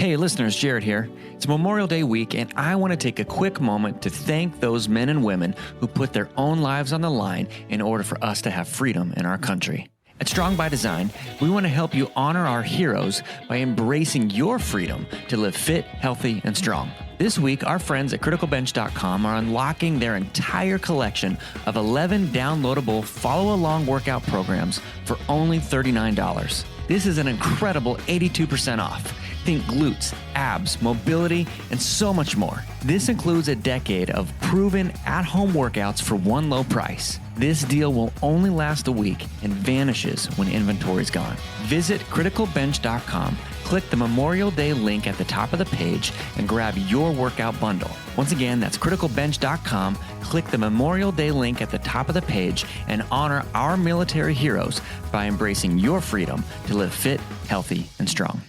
Hey listeners, Jared here. It's Memorial Day week, and I want to take a quick moment to thank those men and women who put their own lives on the line in order for us to have freedom in our country. At Strong by Design, we want to help you honor our heroes by embracing your freedom to live fit, healthy, and strong. This week, our friends at criticalbench.com are unlocking their entire collection of 11 downloadable follow-along workout programs for only $39. This is an incredible 82% off. Think glutes, abs, mobility, and so much more. This includes a decade of proven at-home workouts for one low price. This deal will only last a week and vanishes when inventory is gone. Visit criticalbench.com, click the Memorial Day link at the top of the page, and grab your workout bundle. Once again, that's criticalbench.com, click the Memorial Day link at the top of the page, and honor our military heroes by embracing your freedom to live fit, healthy, and strong.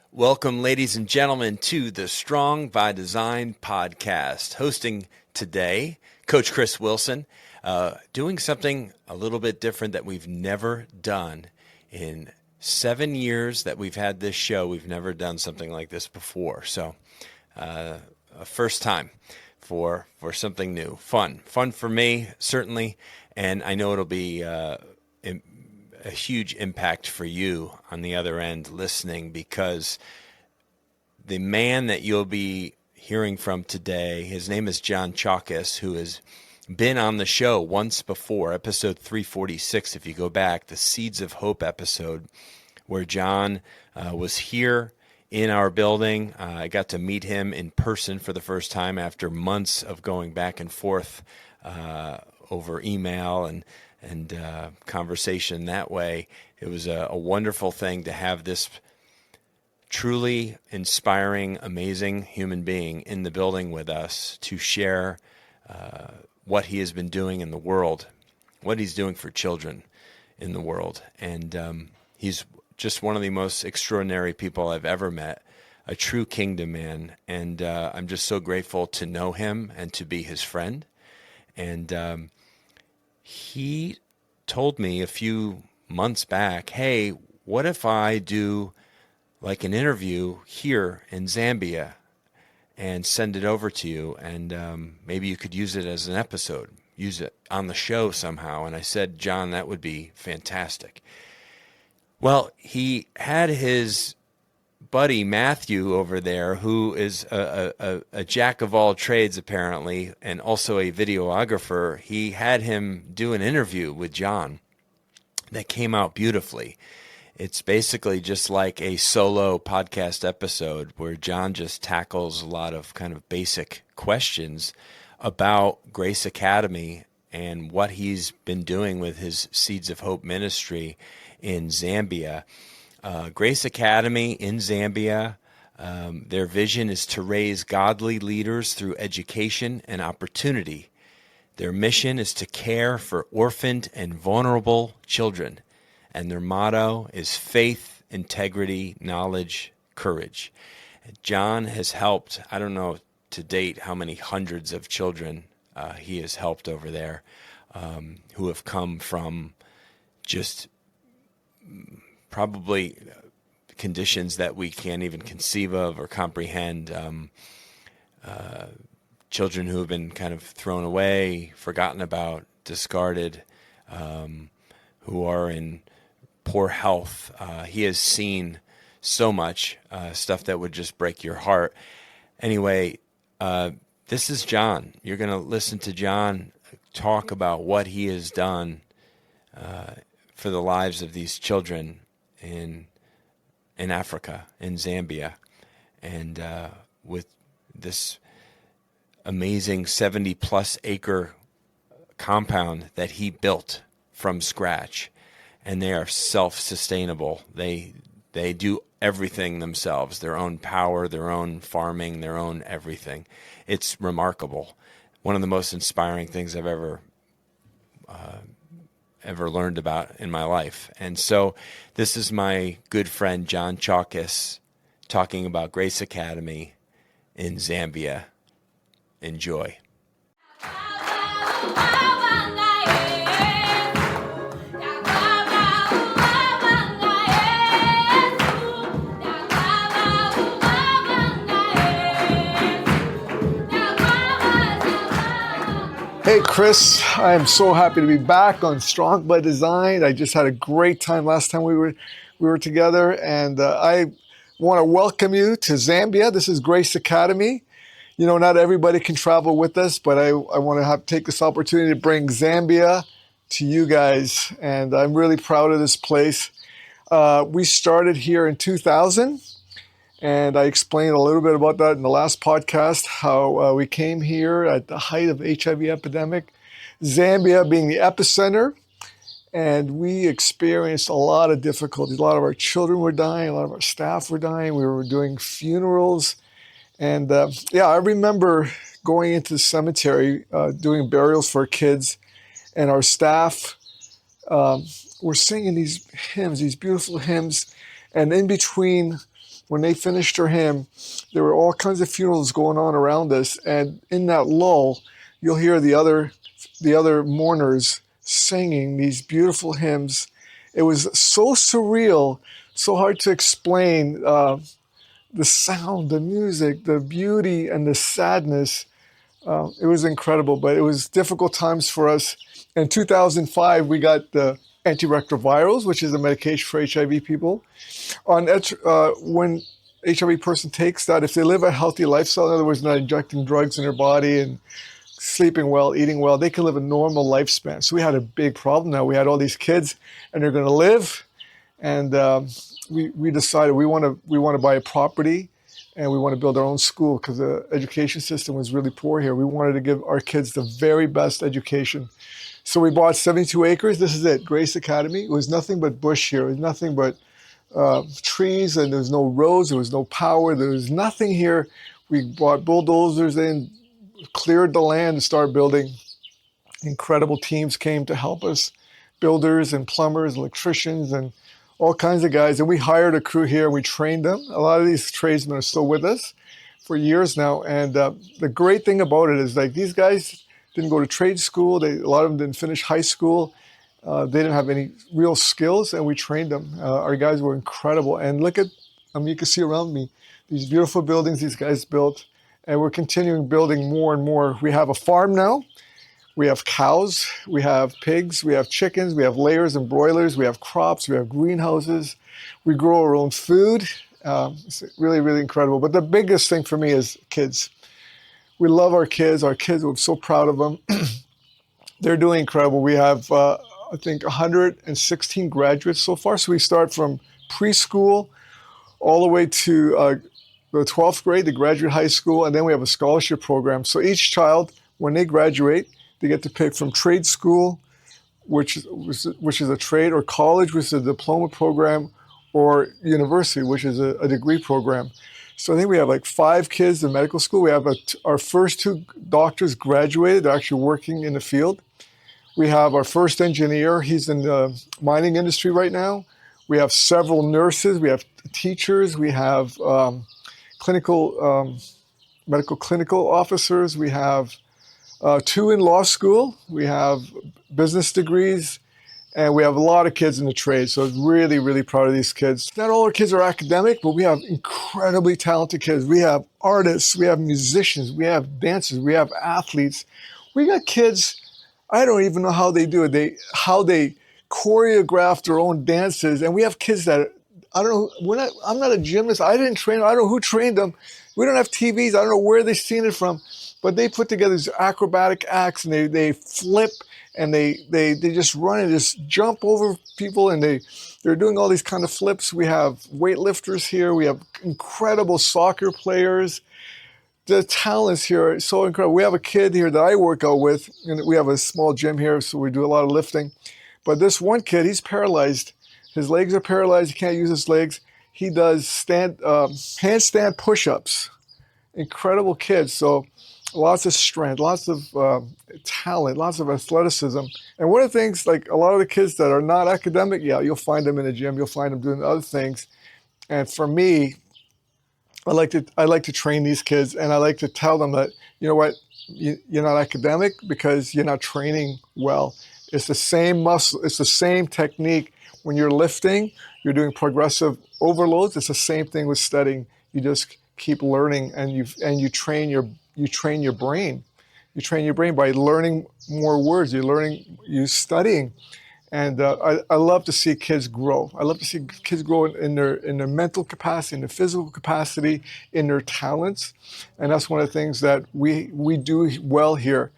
Welcome, ladies and gentlemen, to the Strong by Design podcast. Hosting today, Coach Chris Wilson, doing something a little bit different that we've never done. In 7 years that we've had this show, we've never done something like this before. So, a first time for something new. Fun for me, certainly, and I know it'll be a huge impact for you on the other end listening, because the man that you'll be hearing from today, his name is John Chalkias, who has been on the show once before, episode 346, if you go back, the Seeds of Hope episode, where John was here in our building. I got to meet him in person for the first time after months of going back and forth over email and conversation that way. It was a wonderful thing to have this truly inspiring, amazing human being in the building with us to share what he has been doing in the world, what he's doing for children in the world. And he's just one of the most extraordinary people I've ever met, a true kingdom man. And I'm just so grateful to know him and to be his friend. And he told me a few months back, hey, what if I do like an interview here in Zambia and send it over to you, and maybe you could use it as an episode, use it on the show somehow. And I said, John, that would be fantastic. Well, he had his buddy Matthew over there, who is a jack of all trades apparently, and also a videographer. He had him do an interview with John that came out beautifully. It's basically just like a solo podcast episode where John just tackles a lot of kind of basic questions about Grace Academy and what he's been doing with his Seeds of Hope ministry in Zambia. Grace Academy in Zambia, their vision is to raise godly leaders through education and opportunity. Their mission is to care for orphaned and vulnerable children. And their motto is faith, integrity, knowledge, courage. John has helped, I don't know to date how many hundreds of children he has helped over there, who have come from just probably conditions that we can't even conceive of or comprehend. Children who have been kind of thrown away, forgotten about, discarded, who are in poor health. He has seen so much stuff that would just break your heart. Anyway, this is John. You're going to listen to John talk about what he has done for the lives of these children in Africa, in Zambia, and with this amazing 70-plus acre compound that he built from scratch. And they are self-sustainable. They do everything themselves, their own power, their own farming, their own everything. It's remarkable. One of the most inspiring things I've ever learned about in my life. And so this is my good friend John Chalkias talking about Grace Academy in Zambia. Enjoy. Hey, Chris, I am so happy to be back on Strong by Design. I just had a great time last time we were together, and I want to welcome you to Zambia. This is Grace Academy. You know, not everybody can travel with us, but I want to take this opportunity to bring Zambia to you guys, and I'm really proud of this place. We started here in 2000. And I explained a little bit about that in the last podcast, how we came here at the height of HIV epidemic, Zambia being the epicenter, and we experienced a lot of difficulties. A lot of our children were dying, a lot of our staff were dying. We were doing funerals. And I remember going into the cemetery, doing burials for kids, and our staff were singing these hymns, these beautiful hymns. And in between, when they finished their hymn, there were all kinds of funerals going on around us. And in that lull, you'll hear the other mourners singing these beautiful hymns. It was so surreal, so hard to explain, the sound, the music, the beauty, and the sadness. It was incredible, but it was difficult times for us. In 2005, we got the antiretrovirals, which is a medication for HIV people. When HIV person takes that, if they live a healthy lifestyle, in other words, not injecting drugs in their body and sleeping well, eating well, they can live a normal lifespan. So we had a big problem now. We had all these kids, and they're going to live, and we decided we want to buy a property, and we want to build our own school because the education system was really poor here. We wanted to give our kids the very best education. So we bought 72 acres. This is it, Grace Academy. It was nothing but bush here. It was nothing but trees, and there was no roads. There was no power. There was nothing here. We brought bulldozers in, cleared the land to start building. Incredible teams came to help us, builders and plumbers, electricians, and all kinds of guys. And we hired a crew here, and we trained them. A lot of these tradesmen are still with us for years now. And the great thing about it is, like, these guys didn't go to trade school. A lot of them didn't finish high school. They didn't have any real skills, and we trained them. Our guys were incredible. And look at, you can see around me, these beautiful buildings these guys built. And we're continuing building more and more. We have a farm now. We have cows. We have pigs. We have chickens. We have layers and broilers. We have crops. We have greenhouses. We grow our own food. It's really, really incredible. But the biggest thing for me is kids. We love our kids. We're so proud of them. They're doing incredible. We have, I think, 116 graduates so far. So we start from preschool all the way to the 12th grade, the graduate high school, and then we have a scholarship program. So each child, when they graduate, they get to pick from trade school, which is a trade, or college, which is a diploma program, or university, which is a degree program. So I think we have like 5 kids in medical school. We have our first 2 doctors graduated. They're actually working in the field. We have our first engineer. He's in the mining industry right now. We have several nurses. We have teachers. We have medical clinical officers. We have 2 in law school. We have business degrees. And we have a lot of kids in the trade, so I'm really, really proud of these kids. Not all our kids are academic, but we have incredibly talented kids. We have artists, we have musicians, we have dancers, we have athletes. We got kids, I don't even know how they do it. How they choreograph their own dances. And we have kids that, I don't know, I'm not a gymnast. I didn't train them. I don't know who trained them. We don't have TVs. I don't know where they've seen it from. But they put together these acrobatic acts, and they flip, and they just run and just jump over people, and they're doing all these kind of flips. We have weightlifters here. We have incredible soccer players. The talents here are so incredible. We have a kid here that I work out with, and we have a small gym here, so we do a lot of lifting. But this one kid, he's paralyzed. His legs are paralyzed. He can't use his legs. He does handstand push-ups. Incredible kid. So lots of strength, lots of talent, lots of athleticism. And one of the things, like a lot of the kids that are not academic, you'll find them in the gym. You'll find them doing other things. And for me, I like to train these kids, and I like to tell them that, you know what, you're not academic because you're not training well. It's the same muscle. It's the same technique. When you're lifting, you're doing progressive overloads. It's the same thing with studying. You just keep learning, and you train your brain. You train your brain by learning more words. You're learning, you're studying. And I love to see kids grow. I love to see kids grow in their mental capacity, in their physical capacity, in their talents. And that's one of the things that we do well here.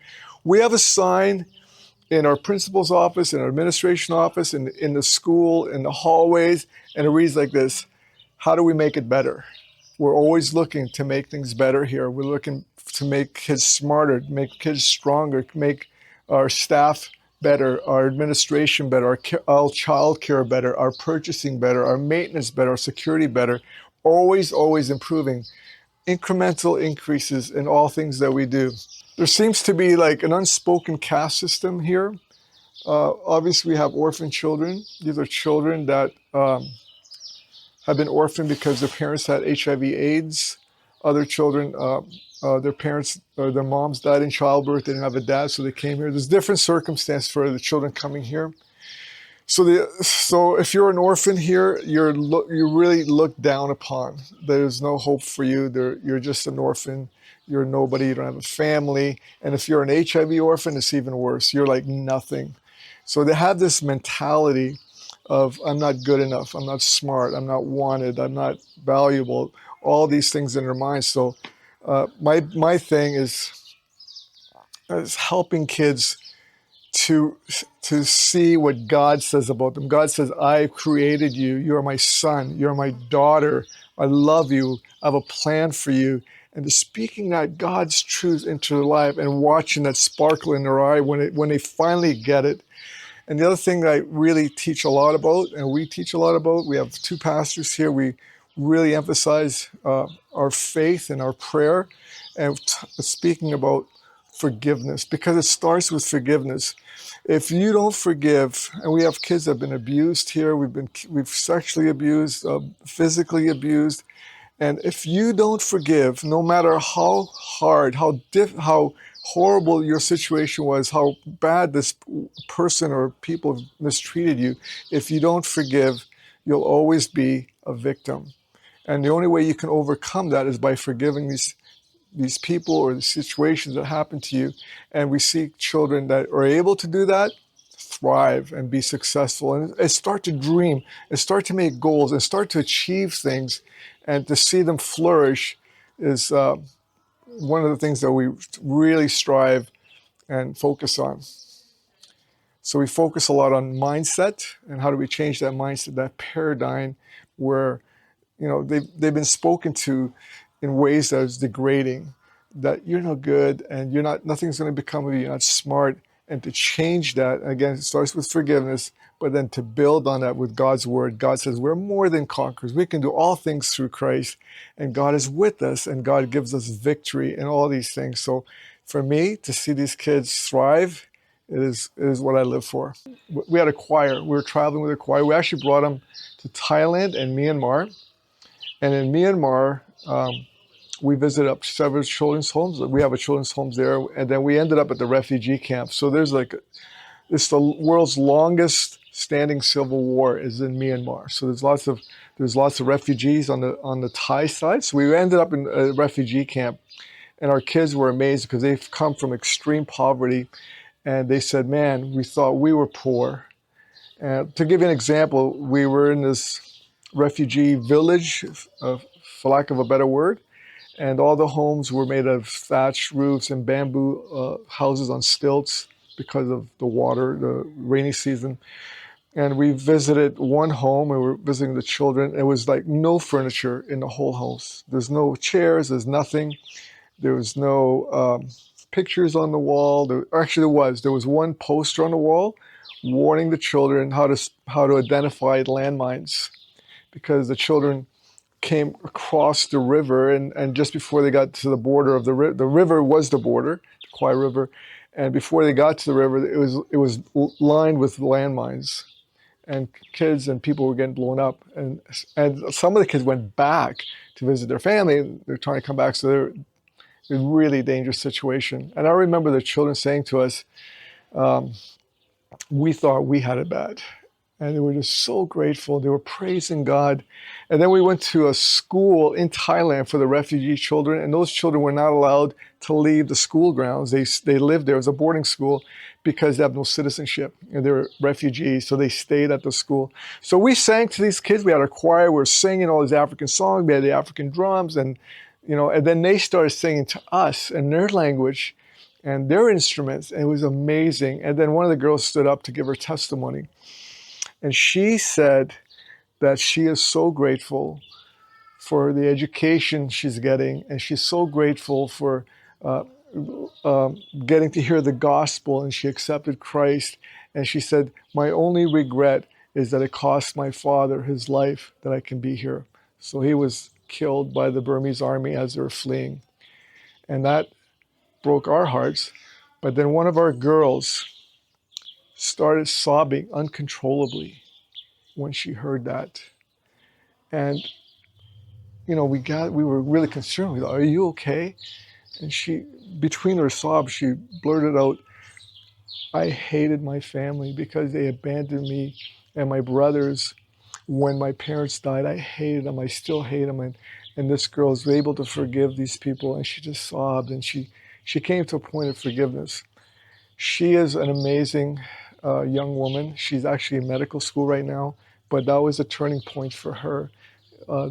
We have a sign in our principal's office, in our administration office, in the school, in the hallways, and it reads like this: how do we make it better? We're always looking to make things better here. We're looking to make kids smarter, make kids stronger, make our staff better, our administration better, our child care better, our purchasing better, our maintenance better, our security better. Always improving. Incremental increases in all things that we do. There seems to be like an unspoken caste system here. Obviously, we have orphan children. These are children that have been orphaned because their parents had HIV/AIDS. Other children, their parents or their moms died in childbirth. They didn't have a dad, so they came here. There's different circumstances for the children coming here. So if you're an orphan here, you're really looked down upon. There's no hope for you. You're just an orphan. You're nobody. You don't have a family. And if you're an HIV orphan, it's even worse. You're like nothing. So they have this mentality of, I'm not good enough. I'm not smart. I'm not wanted. I'm not valuable. All these things in their minds. So my thing is helping kids to see what God says about them. God says, I created you. You're my son. You're my daughter. I love you. I have a plan for you. And to speaking that God's truth into their life and watching that sparkle in their eye when they finally get it. And the other thing that I really teach a lot about, and we teach a lot about, we have 2 pastors here. We really emphasize our faith and our prayer and speaking about forgiveness, because it starts with forgiveness. If you don't forgive, and we have kids that have been abused here, we've sexually abused, physically abused, and if you don't forgive, no matter how hard, how horrible your situation was, how bad this person or people have mistreated you, if you don't forgive, you'll always be a victim. And the only way you can overcome that is by forgiving these people or the situations that happen to you. And we see children that are able to do that thrive and be successful and start to dream and start to make goals and start to achieve things, and to see them flourish is one of the things that we really strive and focus on. So we focus a lot on mindset and how do we change that mindset, that paradigm where, they've been spoken to in ways that is degrading, that you're no good and nothing's going to become of you, you're not smart. And to change that, again, it starts with forgiveness, but then to build on that with God's word. God says we're more than conquerors. We can do all things through Christ, and God is with us, and God gives us victory in all these things. So for me, to see these kids thrive, it is what I live for. We had a choir. We were traveling with a choir. We actually brought them to Thailand and Myanmar. And in Myanmar, we visited up several children's homes. We have a children's homes there, and then we ended up at the refugee camp. So it's the world's longest standing civil war is in Myanmar. So there's lots of refugees on the Thai side. So we ended up in a refugee camp, and our kids were amazed because they've come from extreme poverty, and they said, "Man, we thought we were poor." And to give you an example, we were in this refugee village, for lack of a better word. And all the homes were made of thatched roofs and bamboo houses on stilts because of the water, the rainy season. And we visited one home, and we were visiting the children. It was like no furniture in the whole house. There's no chairs, there's nothing. There was no pictures on the wall. There was one poster on the wall warning the children how to identify landmines, because the children came across the river, and just before they got to the border of the river was the border, the Kwai River, and before they got to the river, it was lined with landmines, and kids and people were getting blown up, and some of the kids went back to visit their family. They're trying to come back, so they're in a really dangerous situation. And I remember the children saying to us, "We thought we had it bad." And they were just so grateful. They were praising God. And then we went to a school in Thailand for the refugee children, and those children were not allowed to leave the school grounds. They lived there. It was a boarding school because they have no citizenship, and they were refugees, so they stayed at the school. So we sang to these kids. We had our choir. We were singing all these African songs. We had the African drums, and then they started singing to us in their language and their instruments, and it was amazing. And then one of the girls stood up to give her testimony. And she said that she is so grateful for the education she's getting, and she's so grateful for getting to hear the gospel, and she accepted Christ. And she said, my only regret is that it cost my father his life that I can be here. So he was killed by the Burmese army as they were fleeing. And that broke our hearts. But then one of our girls started sobbing uncontrollably when she heard that. And we were really concerned. We thought, are you okay? And she, between her sobs, she blurted out, I hated my family because they abandoned me and my brothers when my parents died. I hated them. I still hate them. And this girl was able to forgive these people, and she just sobbed, and she came to a point of forgiveness. She is an amazing young woman. She's actually in medical school right now, but that was a turning point for her,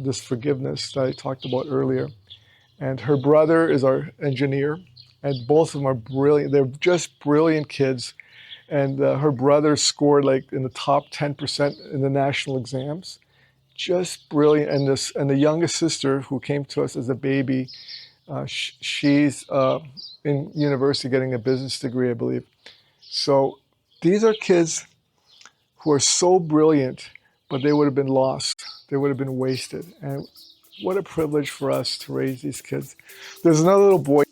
this forgiveness that I talked about earlier. And her brother is our engineer, and both of them are brilliant. They're just brilliant kids. And her brother scored like in the top 10% in the national exams. Just brilliant. And the youngest sister, who came to us as a baby, she's in university getting a business degree, I believe. So these are kids who are so brilliant, but they would have been lost. They would have been wasted. And what a privilege for us to raise these kids. There's another little boy.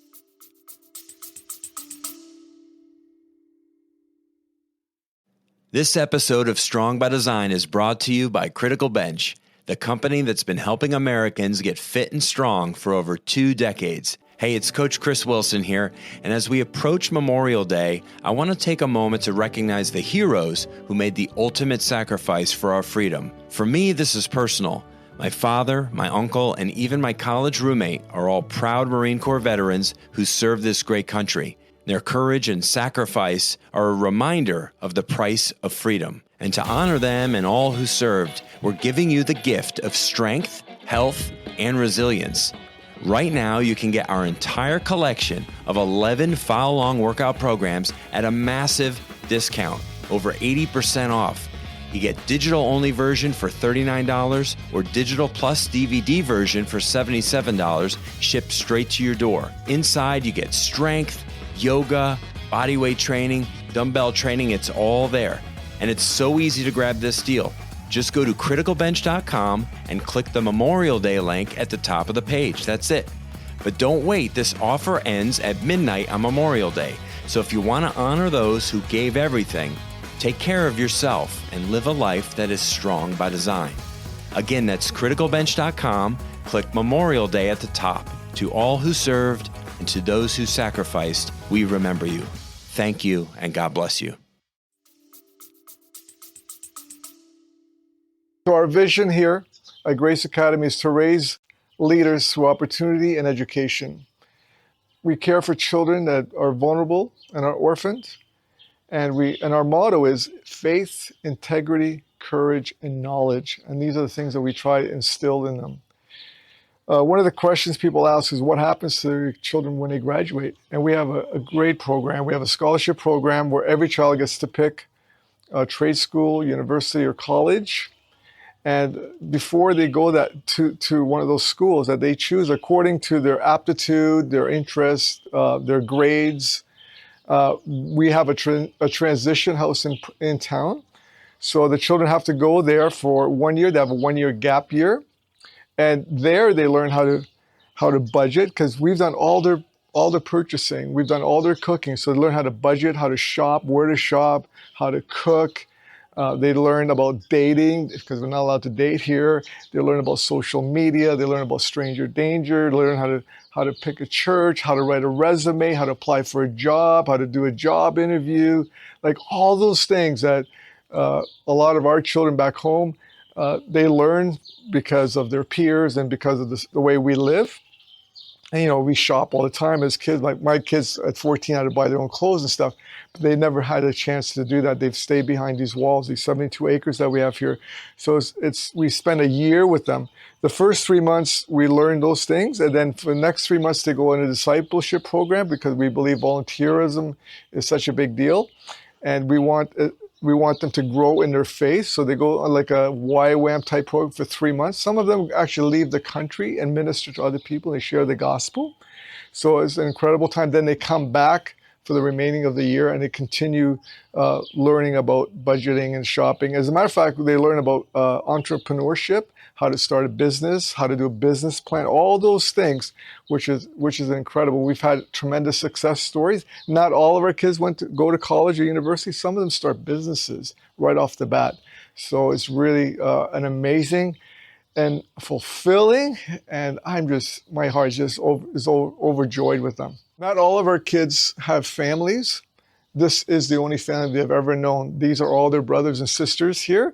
This episode of Strong by Design is brought to you by Critical Bench, the company that's been helping Americans get fit and strong for over 2 decades. Hey, it's Coach Chris Wilson here, and as we approach Memorial Day, I want to take a moment to recognize the heroes who made the ultimate sacrifice for our freedom. For me, this is personal. My father, my uncle, and even my college roommate are all proud Marine Corps veterans who served this great country. Their courage and sacrifice are a reminder of the price of freedom. And to honor them and all who served, we're giving you the gift of strength, health, and resilience. Right now, you can get our entire collection of 11 file-long workout programs at a massive discount, over 80% off. You get digital-only version for $39 or digital plus DVD version for $77, shipped straight to your door. Inside, you get strength, yoga, bodyweight training, dumbbell training. It's all there. And it's so easy to grab this deal. Just go to criticalbench.com and click the Memorial Day link at the top of the page. That's it. But don't wait. This offer ends at midnight on Memorial Day. So if you want to honor those who gave everything, take care of yourself and live a life that is strong by design. Again, that's criticalbench.com. Click Memorial Day at the top. To all who served and to those who sacrificed, we remember you. Thank you, and God bless you. So our vision here at Grace Academy is to raise leaders through opportunity and education. We care for children that are vulnerable and are orphaned. And our motto is faith, integrity, courage, and knowledge. And these are the things that we try to instill in them. One of the questions people ask is what happens to their children when they graduate? And we have a great program. We have a scholarship program where every child gets to pick a trade school, university, or college. And before they go to one of those schools that they choose according to their aptitude, their interest, their grades, we have a transition house in town. So the children have to go there for 1 year. They have a 1-year gap year. And there they learn how to budget, because we've done all their purchasing. We've done all their cooking. So they learn how to budget, how to shop, where to shop, how to cook. They learn about dating, because we're not allowed to date here. They learn about social media. They learn about stranger danger. They learn how to pick a church, how to write a resume, how to apply for a job, how to do a job interview, like all those things that A lot of our children back home, they learn because of their peers and because of the way we live. And, we shop all the time as kids. Like my kids at 14 had to buy their own clothes and stuff, but they never had a chance to do that. They've stayed behind these walls, these 72 acres that we have here. So we spend a year with them. The first 3 months, we learn those things. And then for the next 3 months, they go in a discipleship program because we believe volunteerism is such a big deal. And we want them to grow in their faith. So they go on like a YWAM type program for 3 months. Some of them actually leave the country and minister to other people. They share the gospel. So it's an incredible time. Then they come back for the remaining of the year and they continue learning about budgeting and shopping. As a matter of fact, they learn about entrepreneurship, how to start a business, how to do a business plan, all those things, which is incredible. We've had tremendous success stories. Not all of our kids go to college or university. Some of them start businesses right off the bat. So it's really an amazing and fulfilling, and my heart is overjoyed with them. Not all of our kids have families. This is the only family they've ever known. These are all their brothers and sisters here.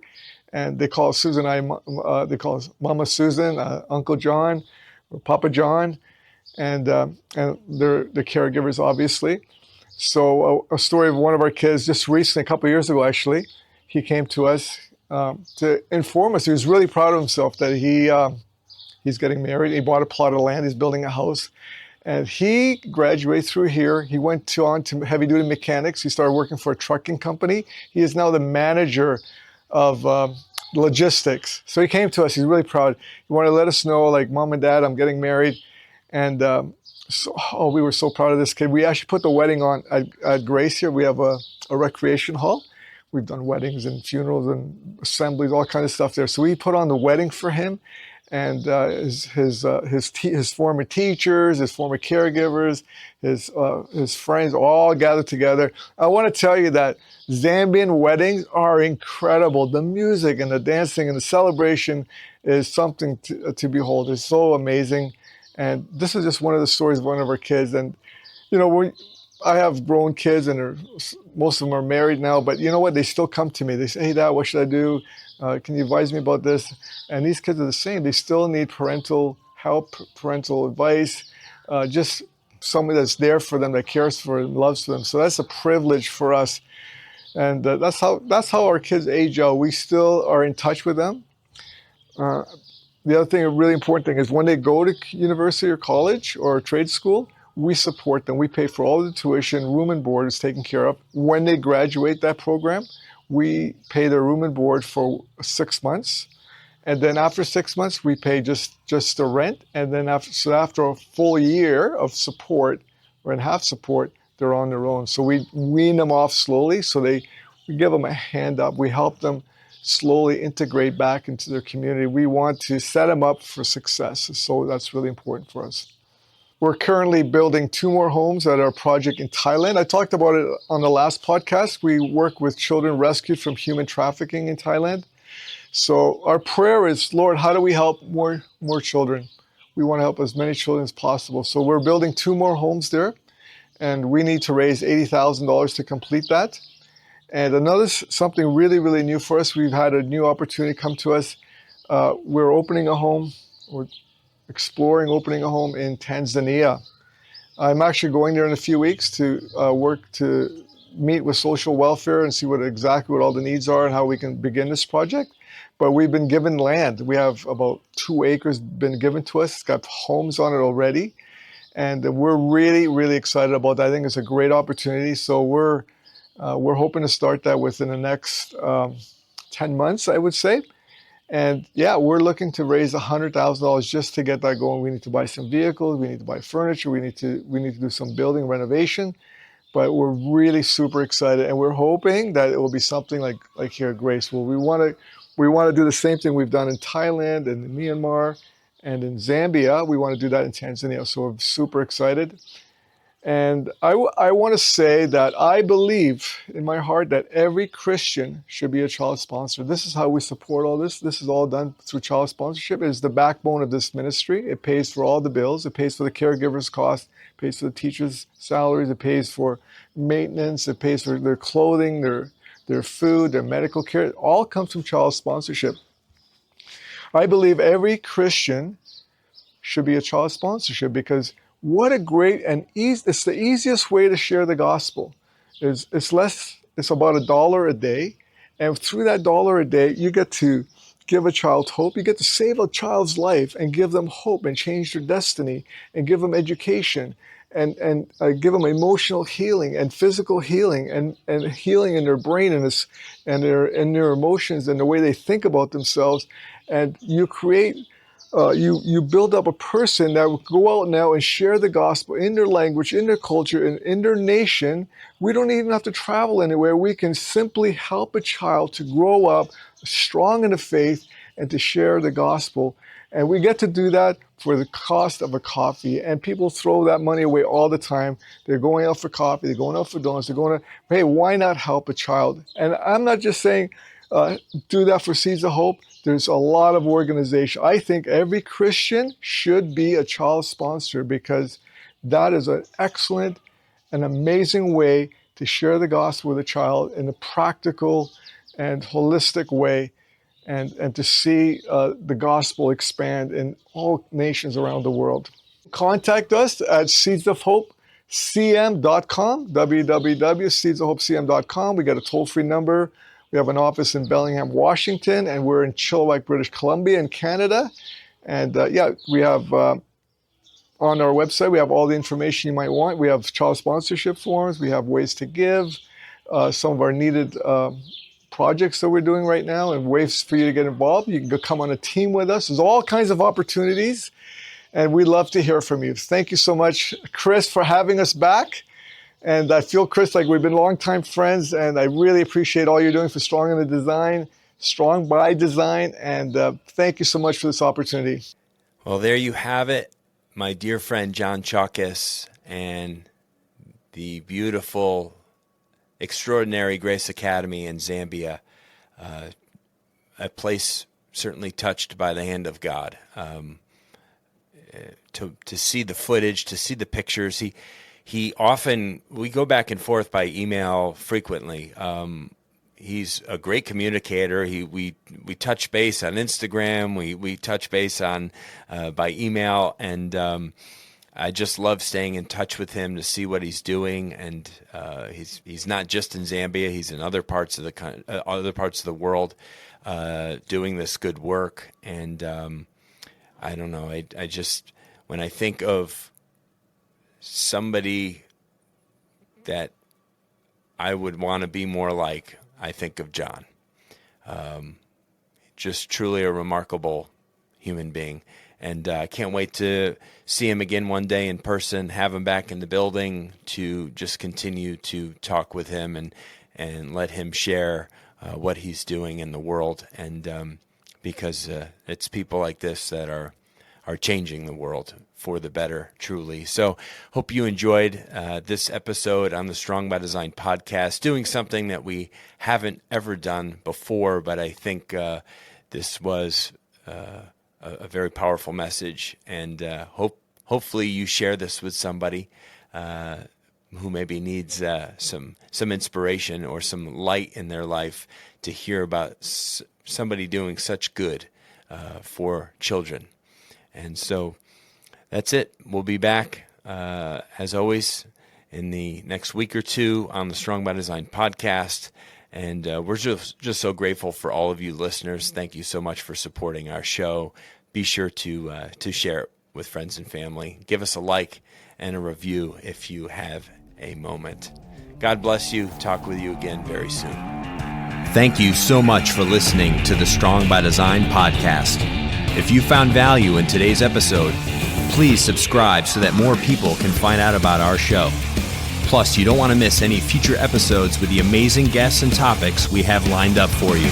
And they call Susan and I, they call us Mama Susan, Uncle John, or Papa John, and they're the caregivers, obviously. So a story of one of our kids, just recently, a couple of years ago, actually, he came to us to inform us. He was really proud of himself that he's getting married. He bought a plot of land. He's building a house. And he graduated through here. He went on to heavy-duty mechanics. He started working for a trucking company. He is now the manager of logistics. So he came to us. He's really proud. He wanted to let us know, like, Mom and Dad, I'm getting married. And we were so proud of this kid. We actually put the wedding on at Grace here. We have a recreation hall. We've done weddings and funerals and assemblies, all kinds of stuff there. So we put on the wedding for him. And his former teachers, his former caregivers, his friends all gathered together. I want to tell you that Zambian weddings are incredible. The music and the dancing and the celebration is something to behold. It's so amazing. And this is just one of the stories of one of our kids. And, I have grown kids and most of them are married now, but you know what? They still come to me. They say, hey, Dad, what should I do? Can you advise me about this? And these kids are the same. They still need parental help, parental advice, just somebody that's there for them, that cares for them, loves them. So that's a privilege for us. And that's how our kids age out. We still are in touch with them. The other thing, a really important thing, is when they go to university or college or trade school, we support them. We pay for all the tuition, room and board is taken care of. When they graduate that program, we pay their room and board for 6 months. And then after 6 months, we pay just the rent. And then after a full year of support, or in half support, they're on their own. So we wean them off slowly. So we give them a hand up. We help them slowly integrate back into their community. We want to set them up for success. So that's really important for us. We're currently building 2 more homes at our project in Thailand. I talked about it on the last podcast. We work with children rescued from human trafficking in Thailand. So our prayer is, Lord, how do we help more children? We want to help as many children as possible. So we're building 2 more homes there, and we need to raise $80,000 to complete that. And something really, really new for us, we've had a new opportunity come to us. We're opening a home, or exploring opening a home in Tanzania. I'm actually going there in a few weeks to meet with social welfare and see exactly what all the needs are and how we can begin this project. But we've been given land. We have about 2 acres been given to us. It's got homes on it already. And we're really, really excited about that. I think it's a great opportunity. So we're hoping to start that within the next 10 months, I would say. And yeah, we're looking to raise $100,000 just to get that going. We need to buy some vehicles. We need to buy furniture. We need to do some building renovation. But we're really super excited, and we're hoping that it will be something like here at Grace. Well, we want to do the same thing we've done in Thailand and in Myanmar and in Zambia. We want to do that in Tanzania. So we're super excited. And I want to say that I believe in my heart that every Christian should be a child sponsor. This is how we support all this. This is all done through child sponsorship. It is the backbone of this ministry. It pays for all the bills. It pays for the caregivers' costs. It pays for the teachers' salaries. It pays for maintenance. It pays for their clothing, their their food, their medical care, it all comes from child sponsorship. I believe every Christian should be a child sponsorship, because what a great and it's the easiest way to share the gospel. It's about $1 a day. And through that $1 a day, you get to give a child hope. You get to save a child's life and give them hope and change their destiny and give them education and give them emotional healing and physical healing and healing in their brain and their emotions and the way they think about themselves. And you create, you build up a person that will go out now and share the gospel in their language, in their culture, and in their nation. We don't even have to travel anywhere. We can simply help a child to grow up strong in the faith and to share the gospel. And we get to do that for the cost of a coffee. And people throw that money away all the time. They're going out for coffee, they're going out for donuts, hey, why not help a child? And I'm not just saying do that for Seeds of Hope. There's a lot of organization. I think every Christian should be a child sponsor, because that is an excellent, an amazing way to share the gospel with a child in a practical and holistic way, and to see the gospel expand in all nations around the world. Contact us at seedsofhopecm.com, www.seedsofhopecm.com. We got a toll-free number. We have an office in Bellingham, Washington, and we're in Chilliwack, British Columbia in Canada. And we have on our website, we have all the information you might want. We have child sponsorship forms. We have ways to give, some of our needed projects that we're doing right now, and ways for you to get involved. You can go come on a team with us. There's all kinds of opportunities, and we'd love to hear from you. Thank you so much, Chris, for having us back. And I feel, Chris, like we've been longtime friends, and I really appreciate all you're doing for Strong in the Design, Strong by Design, and thank you so much for this opportunity. Well, there you have it, my dear friend John Chalkias and the beautiful, extraordinary Grace Academy in Zambia, a place certainly touched by the hand of God. To see the footage, to see the pictures, he often, we go back and forth by email frequently. He's a great communicator. We touch base on Instagram. We touch base on by email, and I just love staying in touch with him to see what he's doing. And he's not just in Zambia; he's in other parts of the world doing this good work. And I don't know. I just, when I think of somebody that I would want to be more like, I think of John. Just truly a remarkable human being. And I can't wait to see him again one day in person, have him back in the building to just continue to talk with him and let him share what he's doing in the world. And because it's people like this that are changing the world for the better, truly. So hope you enjoyed this episode on the Strong by Design podcast, doing something that we haven't ever done before, but I think this was a very powerful message, and hopefully you share this with somebody who maybe needs some inspiration or some light in their life to hear about somebody doing such good for children. And so that's it. We'll be back, as always, in the next week or two on the Strong by Design podcast. And we're just so grateful for all of you listeners. Thank you so much for supporting our show. Be sure to share it with friends and family. Give us a like and a review if you have a moment. God bless you. Talk with you again very soon. Thank you so much for listening to the Strong by Design podcast. If you found value in today's episode, please subscribe so that more people can find out about our show. Plus, you don't want to miss any future episodes with the amazing guests and topics we have lined up for you.